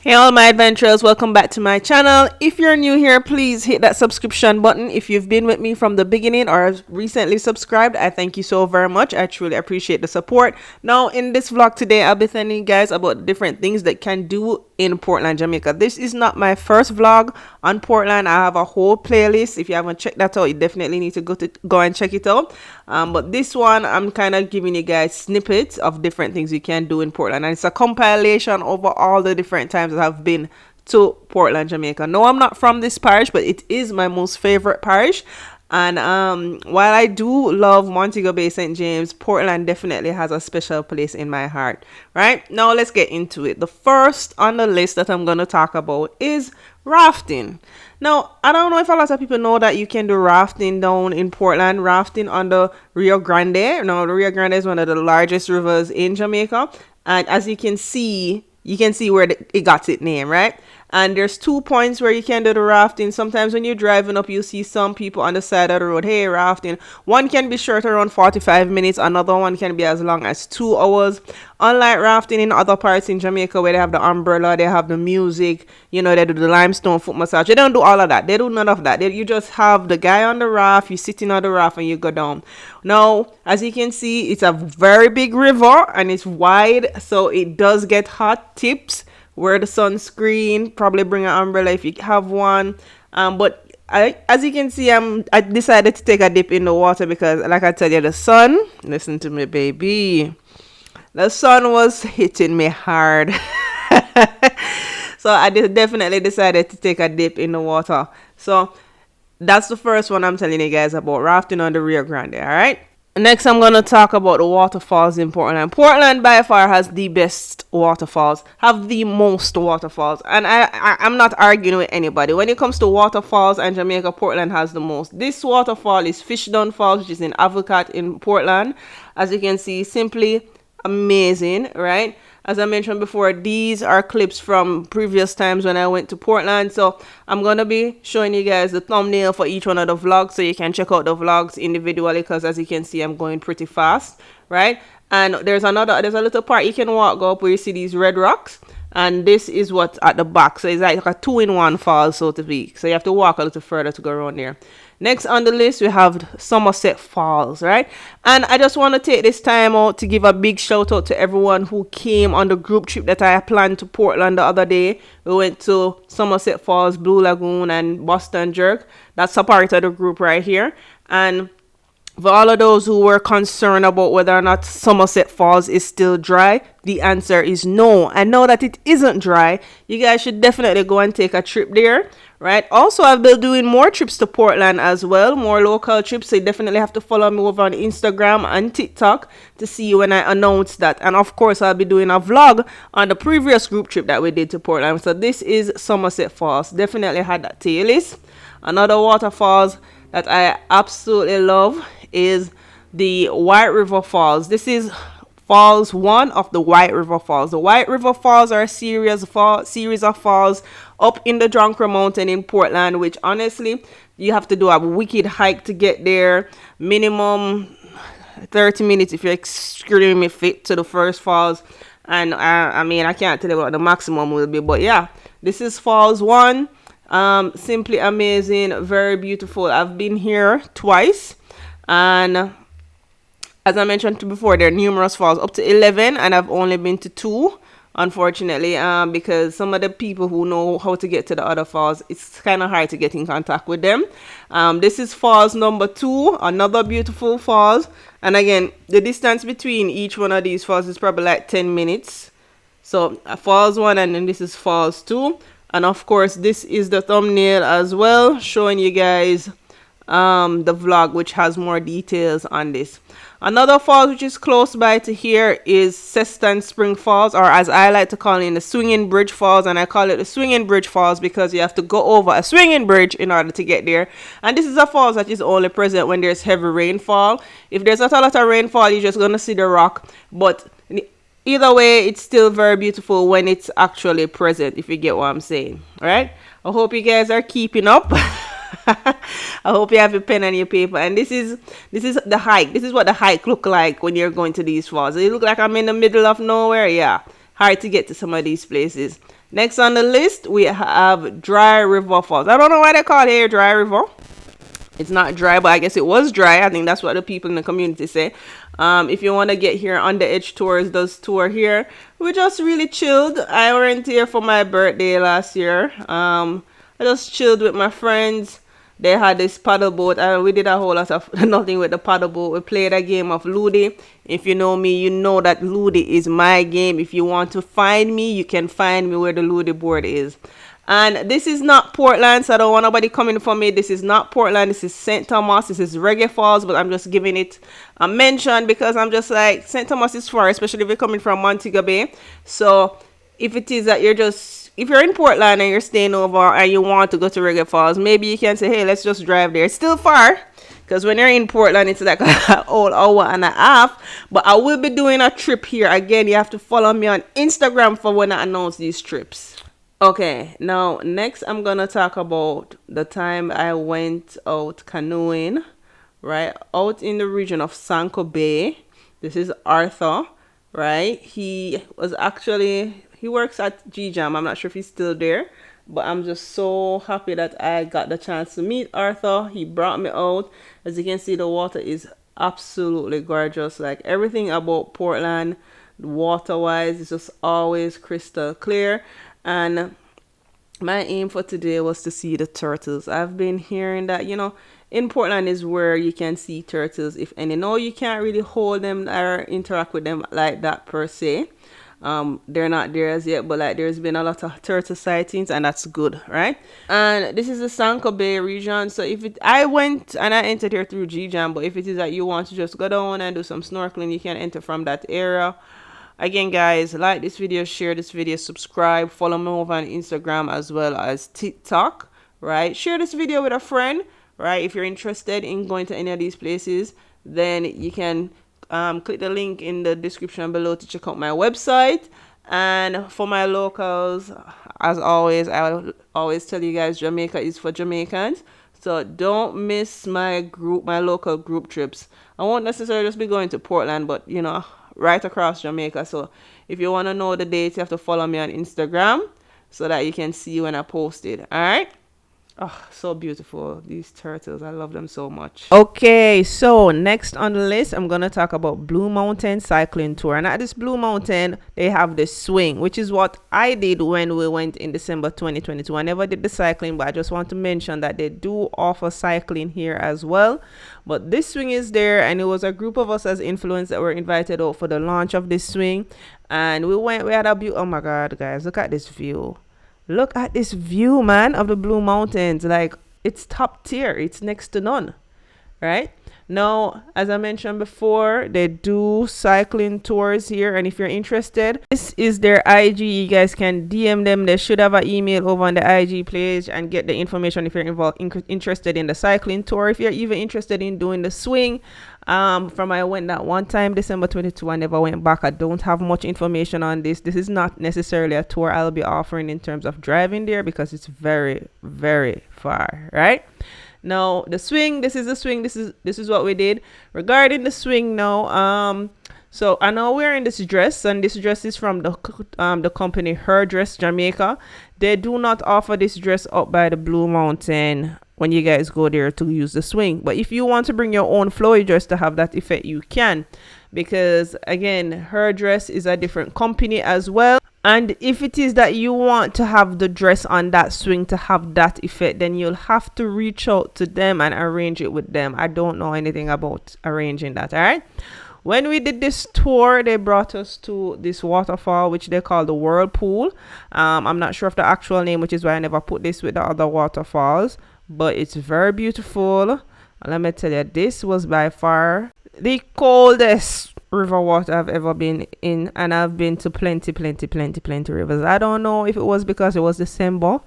Hey all my adventurers, welcome back to my channel. If you're new here, please hit that subscription button. If you've been with me from the beginning or recently subscribed, I thank you so very much. I truly appreciate the support. Now in this vlog today, I'll be telling you guys about different things that can do in Portland, Jamaica. This is not my first vlog on Portland. I have a whole playlist. If you haven't checked that out, you definitely need to go and check it out. But this one, I'm kind of giving you guys snippets of different things you can do in Portland, and it's a compilation over all the different times that I've been to Portland, Jamaica. No, I'm not from this parish, but it is my most favorite parish. And while I do love Montego Bay, St. James, Portland definitely has a special place in my heart. Right now, let's get into it. The first on the list that I'm going to talk about is rafting. Now, I don't know if a lot of people know that you can do rafting down in Portland, rafting on the Rio Grande. Now, the Rio Grande is one of the largest rivers in Jamaica, and as you can see where it got its name, right? And there's 2 points where you can do the rafting. Sometimes when you're driving up, you see some people on the side of the road, hey, rafting. One can be short, around 45 minutes. Another one can be as long as 2 hours. Unlike rafting in other parts in Jamaica where they have the umbrella, they have the music, you know, they do the limestone foot massage. They don't do all of that. They do none of that. You just have the guy on the raft, you sitting on the raft and you go down. Now, as you can see, it's a very big river and it's wide, so it does get hot. Tips: wear the sunscreen, probably bring an umbrella if you have one. But as you can see, I decided to take a dip in the water because, like I tell you, the sun, listen to me, baby, the sun was hitting me hard. So I definitely decided to take a dip in the water. So that's the first one I'm telling you guys about, rafting on the Rio Grande. All right. Next, I'm going to talk about the waterfalls in Portland. Portland by far has the best waterfalls, have the most waterfalls. And I'm not arguing with anybody. When it comes to waterfalls and Jamaica, Portland has the most. This waterfall is Fishdown Falls, which is in Avocat in Portland. As you can see, simply amazing, right? As I mentioned before, these are clips from previous times when I went to Portland. So I'm going to be showing you guys the thumbnail for each one of the vlogs, so you can check out the vlogs individually, because as you can see, I'm going pretty fast, right? And there's a little part you can walk up where you see these red rocks. And this is what's at the back. So it's like a 2-in-1 fall, so to speak. So you have to walk a little further to go around there. Next on the list, we have Somerset Falls, right? And I just want to take this time out to give a big shout out to everyone who came on the group trip that I planned to Portland the other day. We went to Somerset Falls, Blue Lagoon, and Boston Jerk. That's a part of the group right here. And for all of those who were concerned about whether or not Somerset Falls is still dry, the answer is no. And now that it isn't dry, you guys should definitely go and take a trip there, right? Also, I've been doing more trips to Portland as well, more local trips. So you definitely have to follow me over on Instagram and TikTok to see when I announce that. And of course, I'll be doing a vlog on the previous group trip that we did to Portland. So this is Somerset Falls. Definitely had that to your list. Another waterfalls that I absolutely love is the White River Falls. This is Falls 1 of the White River Falls. The White River Falls are a series of falls up in the Jonker Mountain in Portland, which honestly, you have to do a wicked hike to get there. Minimum 30 minutes if you're extremely fit to the first falls. And I mean, I can't tell you what the maximum will be, but yeah, this is Falls 1. Simply amazing, very beautiful. I've been here twice. And as I mentioned before, there are numerous falls, up to 11, and I've only been to 2, unfortunately, because some of the people who know how to get to the other falls, it's kind of hard to get in contact with them. This is falls number 2, another beautiful falls. And again, the distance between each one of these falls is probably like 10 minutes. So falls 1, and then this is falls 2. And of course, this is the thumbnail as well, showing you guys the vlog, which has more details on this. Another falls which is close by to here is Seston Spring Falls, or as I like to call it, the Swinging Bridge Falls. And I call it the Swinging Bridge Falls because you have to go over a swinging bridge in order to get there. And this is a falls that is only present when there's heavy rainfall. If there's not a lot of rainfall, you're just gonna see the rock, but either way, it's still very beautiful when it's actually present, if you get what I'm saying. All right, I hope you guys are keeping up. I hope you have your pen and your paper. And this is the hike. This is what the hike look like when you're going to these falls. It look like I'm in the middle of nowhere. Yeah, hard to get to some of these places. Next on the list, we have Dry River Falls. I don't know why they call it here Dry River. It's not dry, but I guess it was dry. I think that's what the people in the community say. If you want to get here on the Edge Tours, does tour here. We just really chilled. I went here for my birthday last year. I just chilled with my friends. They had this paddle boat, and we did a whole lot of nothing with the paddle boat. We played a game of Ludi. If you know me, you know that Ludi is my game. If you want to find me, you can find me where the Ludi board is. And this is not Portland, so I don't want nobody coming for me. This is not Portland. This is St. Thomas. This is Reggae Falls, but I'm just giving it a mention because I'm just like, St. Thomas is far, especially if you're coming from Montego Bay. So if it is that if you're in Portland and you're staying over and you want to go to Reggae Falls, maybe you can say, hey, let's just drive there. It's still far because when you're in Portland, it's like an whole hour and a half. But I will be doing a trip here. Again, you have to follow me on Instagram for when I announce these trips. Okay, now next I'm gonna talk about the time I went out canoeing, right? Out in the region of Montego Bay. This is Arthur, right? He works at GJAM. I'm not sure if he's still there, but I'm just so happy that I got the chance to meet Arthur. He brought me out. As you can see, the water is absolutely gorgeous. Like everything about Portland, water-wise, is just always crystal clear. And my aim for today was to see the turtles. I've been hearing that, in Portland is where you can see turtles, if any. No, you can't really hold them or interact with them like that per se. They're not there as yet, but like there's been a lot of turtle sightings, and that's good, right? And this is the Montego Bay region. So I went and I entered here through GJAM, but if it is that you want to just go down and do some snorkeling, you can enter from that area. Again, guys, like this video, share this video, subscribe, follow me over on Instagram as well as TikTok, right? Share this video with a friend, right? If you're interested in going to any of these places, then you can click the link in the description below to check out my website. And for my locals, as always, I will always tell you guys, Jamaica is for Jamaicans. So don't miss my local group trips. I won't necessarily just be going to Portland, but right across Jamaica. So if you want to know the dates, you have to follow me on Instagram so that you can see when I post it. All right. Oh, so beautiful. These turtles. I love them so much. Okay, so next on the list, I'm going to talk about Blue Mountain Cycling Tour. And at this Blue Mountain, they have the swing, which is what I did when we went in December 2022. I never did the cycling, but I just want to mention that they do offer cycling here as well. But this swing is there, and it was a group of us as influencers that were invited out for the launch of this swing. And we had a view. Oh my God, guys, look at this view. Look at this view, man, of the Blue Mountains. Like, it's top tier. It's next to none, right? Now, as I mentioned before, they do cycling tours here. And if you're interested, this is their IG. You guys can DM them. They should have an email over on the IG page and get the information if you're interested in the cycling tour. If you're even interested in doing the swing, I went that one time, December 22. I never went back. I don't have much information on this. This is not necessarily a tour I'll be offering in terms of driving there because it's very, very far, right? Now, the swing, this is the swing. This is what we did. Regarding the swing now, so I know we're in this dress, and this dress is from the company Her Dress Jamaica. They do not offer this dress up by the Blue Mountain when you guys go there to use the swing. But if you want to bring your own flowy dress to have that effect, you can. Because again, Her Dress is a different company as well. And if it is that you want to have the dress on that swing to have that effect, then you'll have to reach out to them and arrange it with them. I don't know anything about arranging that, all right? When we did this tour, they brought us to this waterfall, which they call the Whirlpool. I'm not sure of the actual name, which is why I never put this with the other waterfalls. But it's very beautiful. Let me tell you, this was by far the coldest river water I've ever been in, and I've been to plenty rivers. I don't know if it was because it was December.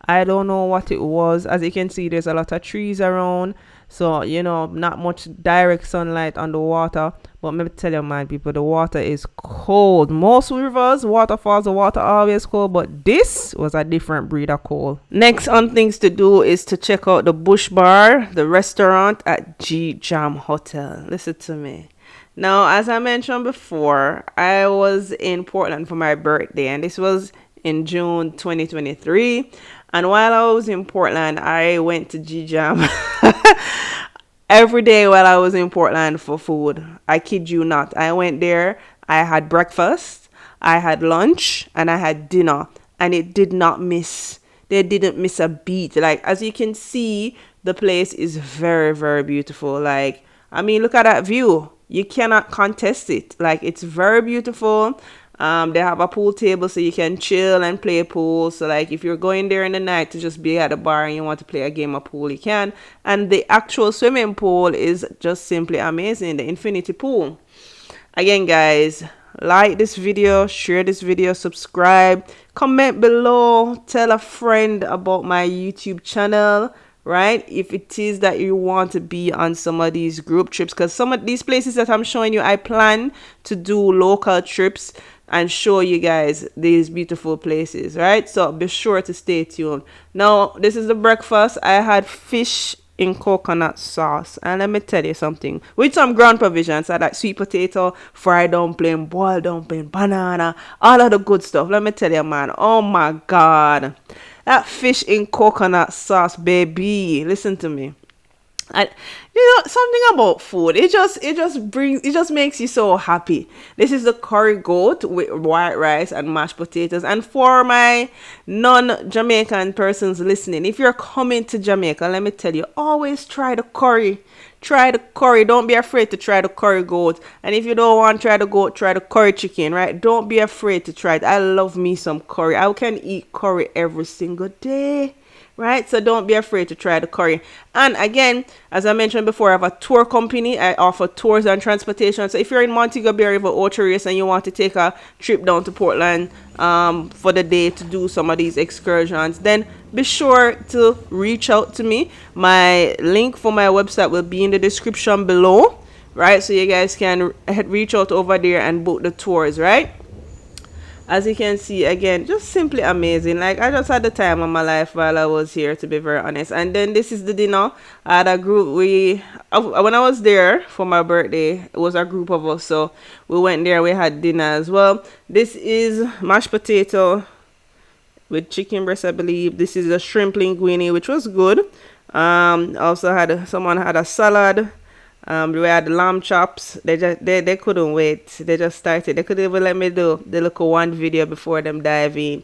I don't know what it was. As you can see, there's a lot of trees around, so not much direct sunlight on the water. But let me tell you, man, people, the water is cold. Most rivers, waterfalls, the water always cold, but this was a different breed of cold. Next on things to do is to check out the Bush Bar, the restaurant at GJAM Hotel. Listen to me. Now, as I mentioned before, I was in Portland for my birthday, and this was in June 2023. And while I was in Portland, I went to G-Jam every day while I was in Portland for food. I kid you not. I went there, I had breakfast, I had lunch, and I had dinner. And it did not miss. They didn't miss a beat. Like, as you can see, the place is very, very beautiful. Like, I mean, look at that view. You cannot contest it. Like, it's very beautiful. They have a pool table so you can chill and play pool. So like if you're going there in the night to just be at the bar and you want to play a game of pool, you can. And the actual swimming pool is just simply amazing. The infinity pool. Again, guys, like this video, share this video, subscribe, comment below, tell a friend about my YouTube channel. Right, if it is that you want to be on some of these group trips, because some of these places that I'm showing you, I plan to do local trips and show you guys these beautiful places, right? So be sure to stay tuned. Now, this is the breakfast. I had fish in coconut sauce, and let me tell you something, with some ground provisions. I had like sweet potato, fried dumpling, boiled dumpling, banana, all of the good stuff. Let me tell you, man, oh my god, that fish in coconut sauce, baby. Listen to me. And you know something about food, it just makes you so happy. This is the curry goat with white rice and mashed potatoes. And for my non-Jamaican persons listening, if you're coming to Jamaica, let me tell you, always try the curry. Try the curry. Don't be afraid to try the curry goat. And if you don't want to try the goat, try the curry chicken, right? Don't be afraid to try it. I love me some curry. I can eat curry every single day. Right, so don't be afraid to try the curry. And again, as I mentioned before, I have a tour company. I offer tours and transportation. So if you're in Montego Bay or Ocho Rios and you want to take a trip down to Portland for the day to do some of these excursions, then be sure to reach out to me. My link for my website will be in the description below, right? So you guys can reach out over there and book the tours, right? As you can see, again, just simply amazing. Like, I just had the time of my life while I was here, to be very honest. And then this is the dinner. I had a group. When I was there for my birthday, it was a group of us. So we went there. We had dinner as well. This is mashed potato with chicken breast, I believe. This is a shrimp linguine, which was good. Also had someone had a salad. We had lamb chops. They couldn't wait. They just started. They couldn't even let me do the little one video before them dive in.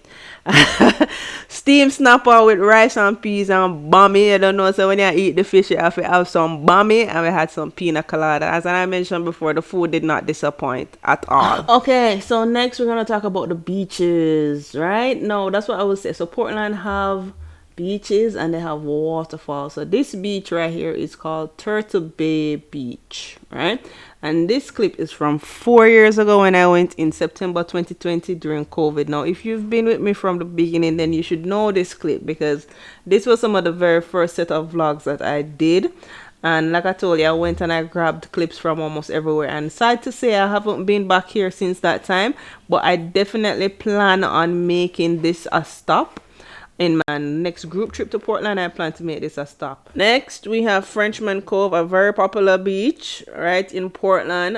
Steam snapper with rice and peas and bami. I don't know. So when you eat the fish, you have to have some bami, and we had some pina colada. As I mentioned before, the food did not disappoint at all. Okay, so next we're gonna talk about the beaches, right? No, that's what I would say. So Portland have beaches and they have waterfalls. So this beach right here is called Turtle Bay Beach, right? And this clip is from 4 years ago when I went in September 2020 during COVID. Now, if you've been with me from the beginning, then you should know this clip, because this was some of the very first set of vlogs that I did. And like I told you, I went and I grabbed clips from almost everywhere. And sad to say, I haven't been back here since that time, but I definitely plan on making this a stop. In my next group trip to Portland, I plan to make this a stop. Next, we have Frenchman Cove, a very popular beach, right, in Portland.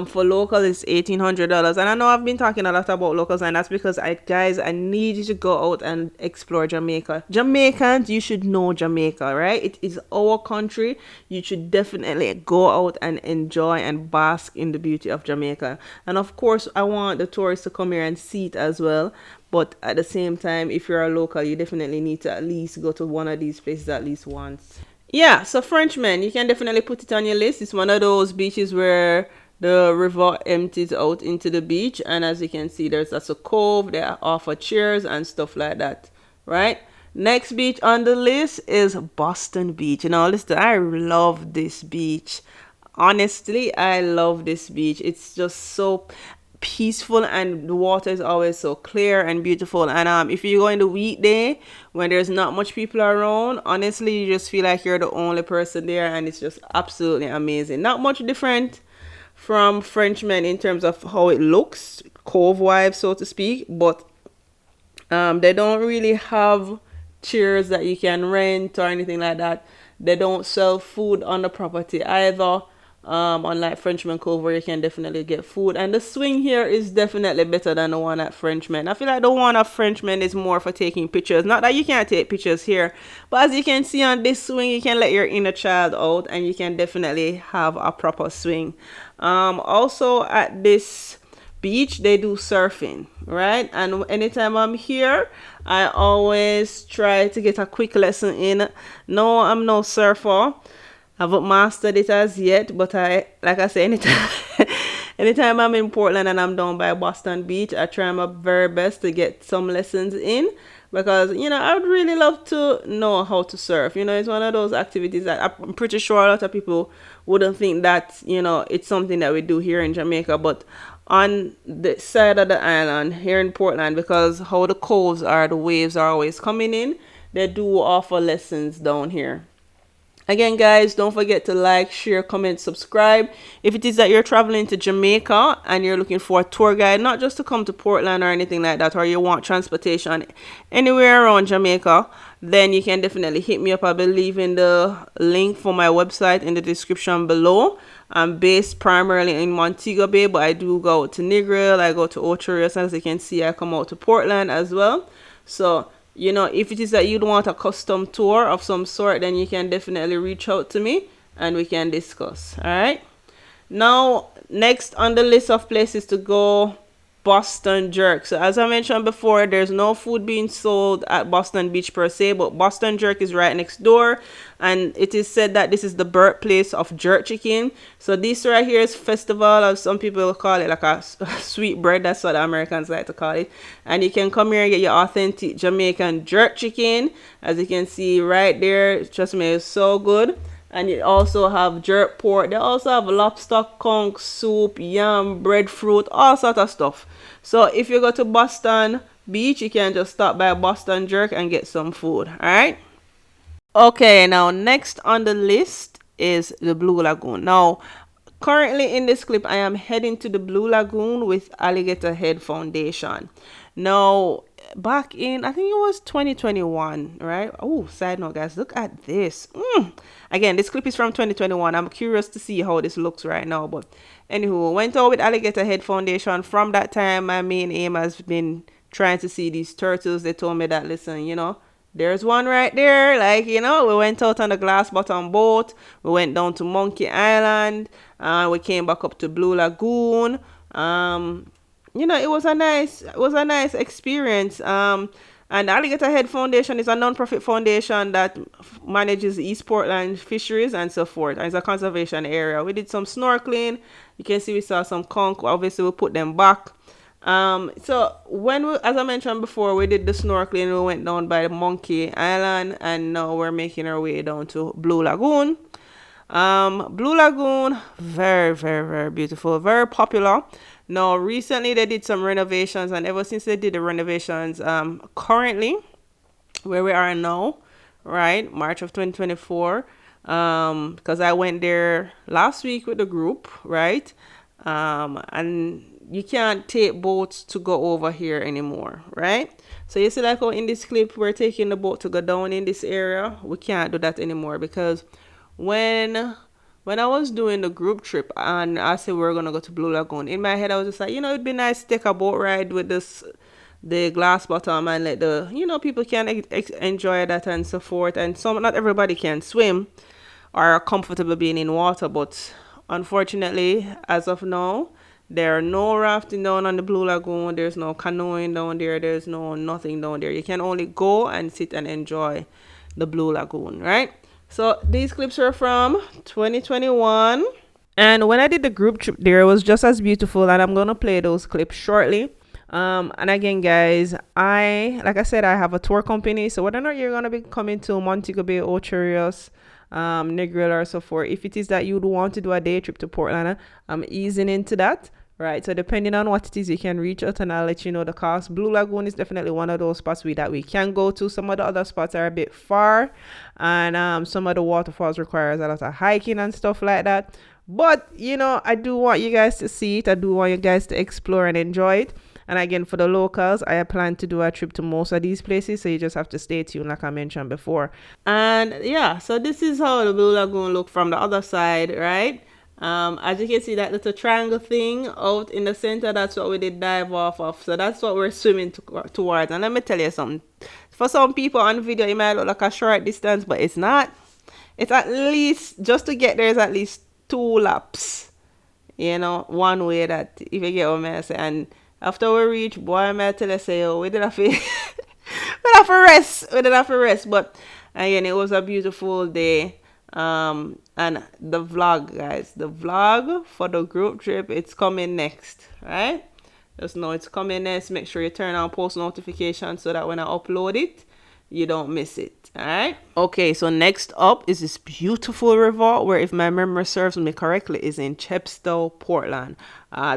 For local, it's $1,800. And I know I've been talking a lot about locals, and that's because, guys, I need you to go out and explore Jamaica. Jamaicans, you should know Jamaica, right? It is our country. You should definitely go out and enjoy and bask in the beauty of Jamaica. And of course, I want the tourists to come here and see it as well. But at the same time, if you're a local, you definitely need to at least go to one of these places at least once. Yeah, so Frenchman, you can definitely put it on your list. It's one of those beaches where the river empties out into the beach. And as you can see, there's also a cove. They offer chairs and stuff like that, right? Next beach on the list is Boston Beach. You know, listen, I love this beach. Honestly, I love this beach. It's just so peaceful, and the water is always so clear and beautiful. And if you go in the weekday when there's not much people around, honestly, you just feel like you're the only person there, and it's just absolutely amazing. Not much different from Frenchman in terms of how it looks, cove vibe, so to speak, but they don't really have chairs that you can rent or anything like that. They don't sell food on the property either. unlike Frenchman Cove where you can definitely get food. And the swing here is definitely better than the one at Frenchman. I feel like the one at Frenchman is more for taking pictures. Not that you can't take pictures here, but as you can see on this swing, you can let your inner child out and you can definitely have a proper swing. Also at this beach they do surfing, right? And anytime I'm here, I always try to get a quick lesson in. No, I'm no surfer. I haven't mastered it as yet, but like I say, anytime I'm in Portland and I'm down by Boston Beach, I try my very best to get some lessons in, because I would really love to know how to surf. It's one of those activities that I'm pretty sure a lot of people wouldn't think that it's something that we do here in Jamaica, but on the side of the island here in Portland, because how the coves are, the waves are always coming in, they do offer lessons down here. Again, guys, don't forget to like, share, comment, subscribe. If it is that you're traveling to Jamaica and you're looking for a tour guide, not just to come to Portland or anything like that, or you want transportation anywhere around Jamaica, then you can definitely hit me up. I'll be leaving the link for my website in the description below. I'm based primarily in Montego Bay, but I do go to Negril, I go to Ocho Rios, as you can see, I come out to Portland as well. So if it is that you'd want a custom tour of some sort, then you can definitely reach out to me and we can discuss. All right. Now, next on the list of places to go, Boston Jerk. So as I mentioned before, there's no food being sold at Boston Beach per se, but Boston Jerk is right next door, and it is said that this is the birthplace of jerk chicken. So this right here is festival, or some people call it like a sweet bread. That's what the Americans like to call it. And you can come here and get your authentic Jamaican jerk chicken. As you can see right there, trust me, it's so good. And you also have jerk pork. They also have lobster, conch, soup, yam, breadfruit, all sort of stuff. So if you go to Boston Beach, you can just stop by Boston Jerk and get some food. All right. Okay, now next on the list is the Blue Lagoon. Now, currently in this clip, I am heading to the Blue Lagoon with Alligator Head Foundation. Now, back in, I think it was 2021, right? Oh, side note, guys, look at this. Again, this clip is from 2021. I'm curious to see how this looks right now. But anywho, went out with Alligator Head Foundation. From that time, my main aim has been trying to see these turtles. They told me that, listen, there's one right there. Like, we went out on the glass bottom boat. We went down to Monkey Island. We came back up to Blue Lagoon. It was a nice experience. And the Alligator Head Foundation is a non-profit foundation that manages East Portland fisheries and so forth. And it's a conservation area. We did some snorkeling. You can see we saw some conch. Obviously, we put them back. So as I mentioned before, we did the snorkeling. We went down by Monkey Island, and now we're making our way down to Blue Lagoon. Blue Lagoon, very, very, very beautiful, very popular. Now, recently they did some renovations, and ever since they did the renovations, currently, where we are now, right, March of 2024, because I went there last week with the group, right, and you can't take boats to go over here anymore, right? So you see, like how in this clip, we're taking the boat to go down in this area. We can't do that anymore, because when I was doing the group trip and I said we were going to go to Blue Lagoon, in my head I was just like, it'd be nice to take a boat ride with the glass bottom and let the, people can enjoy that and so forth. And not everybody can swim or are comfortable being in water, but unfortunately, as of now, there are no rafting down on the Blue Lagoon. There's no canoeing down there. There's nothing down there. You can only go and sit and enjoy the Blue Lagoon, right? So these clips are from 2021. And when I did the group trip there, it was just as beautiful. And I'm going to play those clips shortly. And again, guys, like I said, I have a tour company. So whether or not you're going to be coming to Montego Bay, Ocho Rios, Negril or so forth, if it is that you'd want to do a day trip to Portland, I'm easing into that. Right, so depending on what it is, you can reach out and I'll let you know the cost. Blue Lagoon is definitely one of those spots that we can go to. Some of the other spots are a bit far, and some of the waterfalls requires a lot of hiking and stuff like that. But, I do want you guys to see it. I do want you guys to explore and enjoy it. And again, for the locals, I plan to do a trip to most of these places, so you just have to stay tuned like I mentioned before. And yeah, so this is how the Blue Lagoon look from the other side, right? As you can see, that little triangle thing out in the center, that's what we did dive off of. So that's what we're swimming towards. And let me tell you something. For some people on video, it might look like a short distance, but it's not. It's at least, just to get there is at least 2 laps. You know, one way, that, if you get what I say. And after we reach, boy, I might tell you, say, oh, we did have to, we have to rest. We did have to rest. But again, it was a beautiful day. And the vlog, guys, the vlog for the group trip, it's coming next, right? Just know it's coming next. Make sure you turn on post notifications so that when I upload it, you don't miss it. All right. Okay, so next up is this beautiful river where, if my memory serves me correctly, is in Chepstow, Portland.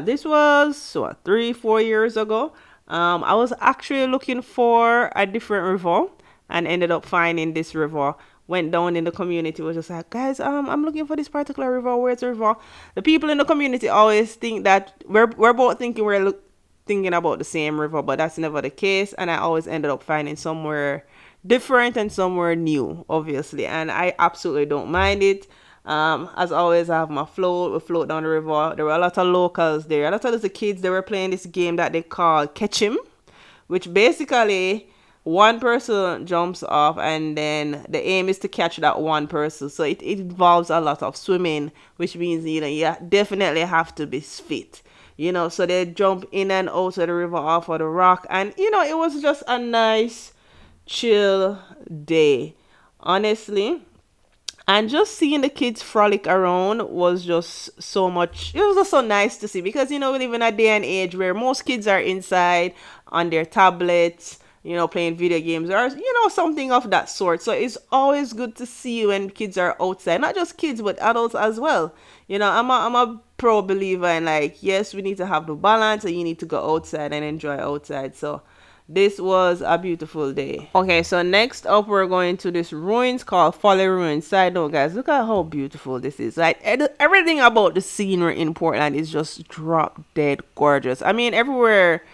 This was what, 3-4 years ago. I was actually looking for a different river and ended up finding this river. Went down in the community, was just like, guys, I'm looking for this particular river. Where's the river? The people in the community always think that we're both thinking thinking about the same river, but that's never the case. And I always ended up finding somewhere different and somewhere new, obviously, and I absolutely don't mind it. As always, I have my float. We float down the river. There were a lot of locals there. A lot of the kids, they were playing this game that they call catch 'em, which basically one person jumps off and then the aim is to catch that one person. So it involves a lot of swimming, which means, you know, you definitely have to be fit. You know, so they jump in and out of the river off of the rock, and you know, it was just a nice chill day, honestly. And just seeing the kids frolic around was just so much, it was just so nice to see, because you know, we live in a day and age where most kids are inside on their tablets, you know, playing video games or, you know, something of that sort. So it's always good to see when kids are outside, not just kids but adults as well. You know, I'm a pro believer in, like, yes, we need to have the balance and you need to go outside and enjoy outside. So this was a beautiful day. Okay, so next up we're going to this ruins called Folly ruins. Side note, guys, look at how beautiful this is. Like, everything about the scenery in Portland is just drop dead gorgeous. I mean, everywhere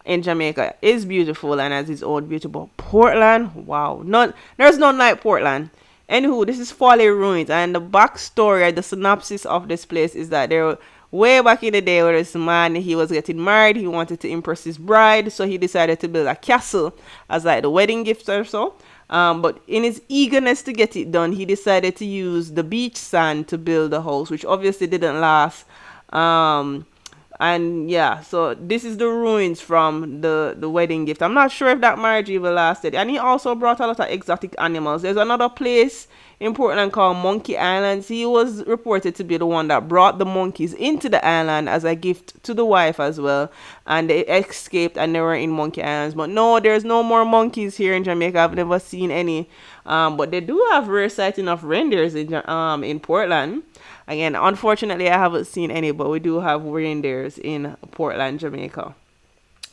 in Jamaica is beautiful and has its own beauty, but Portland, wow, there's none like Portland. Anywho, this is Folly ruins, and the backstory, the synopsis of this place is that there, way back in the day, where this man, he was getting married, he wanted to impress his bride, so he decided to build a castle as like the wedding gift or so. But in his eagerness to get it done, he decided to use the beach sand to build the house, which obviously didn't last. And yeah, so this is the ruins from the wedding gift. I'm not sure if that marriage even lasted. And he also brought a lot of exotic animals. There's another place in Portland called Monkey Islands. He was reported to be the one that brought the monkeys into the island as a gift to the wife as well. And they escaped and they were in Monkey Islands. But no, there's no more monkeys here in Jamaica. I've never seen any. But they do have rare sighting of reindeers in Portland. Again, unfortunately, I haven't seen any, but we do have reindeers in Portland, Jamaica. All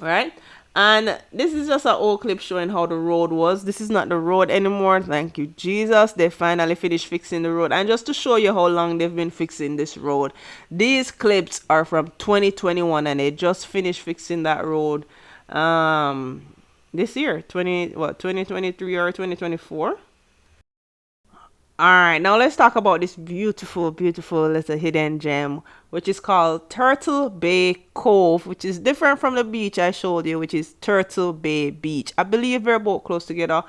right. And this is just an old clip showing how the road was. This is not the road anymore. Thank you, Jesus. They finally finished fixing the road. And just to show you how long they've been fixing this road, these clips are from 2021 and they just finished fixing that road this year, 2023 or 2024. All right, now let's talk about this beautiful, beautiful little hidden gem, which is called Turtle Bay Cove, which is different from the beach I showed you, which is Turtle Bay Beach. I believe they're both close together,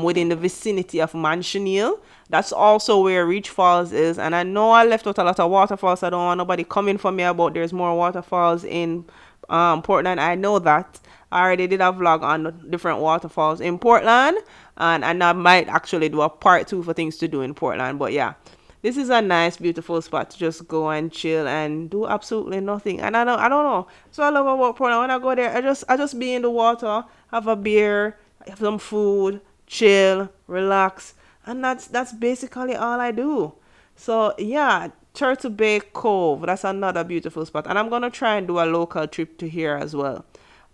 within the vicinity of Manchiniel. That's also where Reach Falls is, and I know I left out a lot of waterfalls. So I don't want nobody coming for me about there's more waterfalls in Portland. I know that. I already did a vlog on the different waterfalls in Portland, and I might actually do a part 2 for things to do in Portland. But yeah, this is a nice, beautiful spot to just go and chill and do absolutely nothing. And I don't know. So I love about Portland. When I go there, I just be in the water, have a beer, have some food, chill, relax, and that's basically all I do. So yeah, Turtle Bay Cove, that's another beautiful spot, and I'm gonna try and do a local trip to here as well.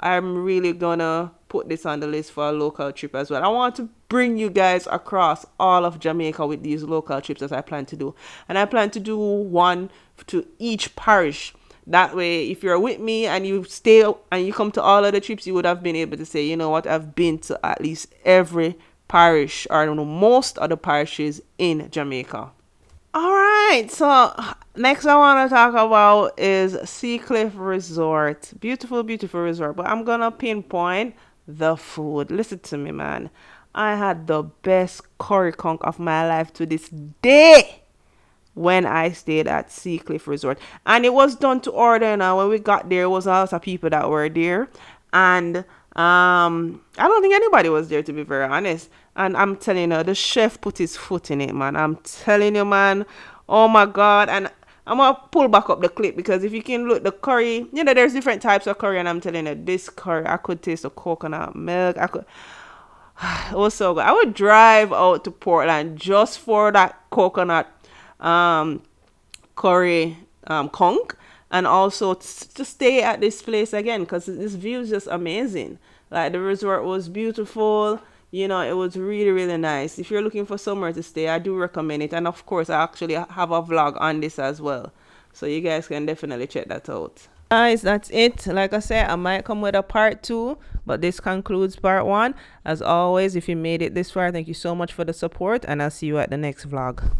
I'm really gonna put this on the list for a local trip as well. I want to bring you guys across all of Jamaica with these local trips that I plan to do. And I plan to do one to each parish. That way, if you're with me and you stay and you come to all of the trips, you would have been able to say, you know what, I've been to at least every parish, or I don't know, most of the parishes in Jamaica. All right. right, so next I want to talk about is Seacliff Resort. Beautiful, beautiful resort. But I'm gonna pinpoint the food. Listen to me, man. I had the best curry conch of my life to this day when I stayed at Seacliff Resort. And it was done to order now. When we got there, it was a lot of people that were there. And I don't think anybody was there, to be very honest. And I'm telling you, the chef put his foot in it, man. I'm telling you, man. Oh my god. And I'm gonna pull back up the clip because if you can look the curry, you know, there's different types of curry, and I'm telling you, this curry, I could taste the coconut milk. I could it was so good. I would drive out to Portland just for that coconut um curry conch, and also to stay at this place again because this view is just amazing. Like the resort was beautiful, you know, it was really really nice. If you're looking for somewhere to stay, I do recommend it. And of course I actually have a vlog on this as well, so you guys can definitely check that out. Guys, that's it. Like I said, I might come with a part 2, but this concludes part 1. As always, if you made it this far, thank you so much for the support, and I'll see you at the next vlog.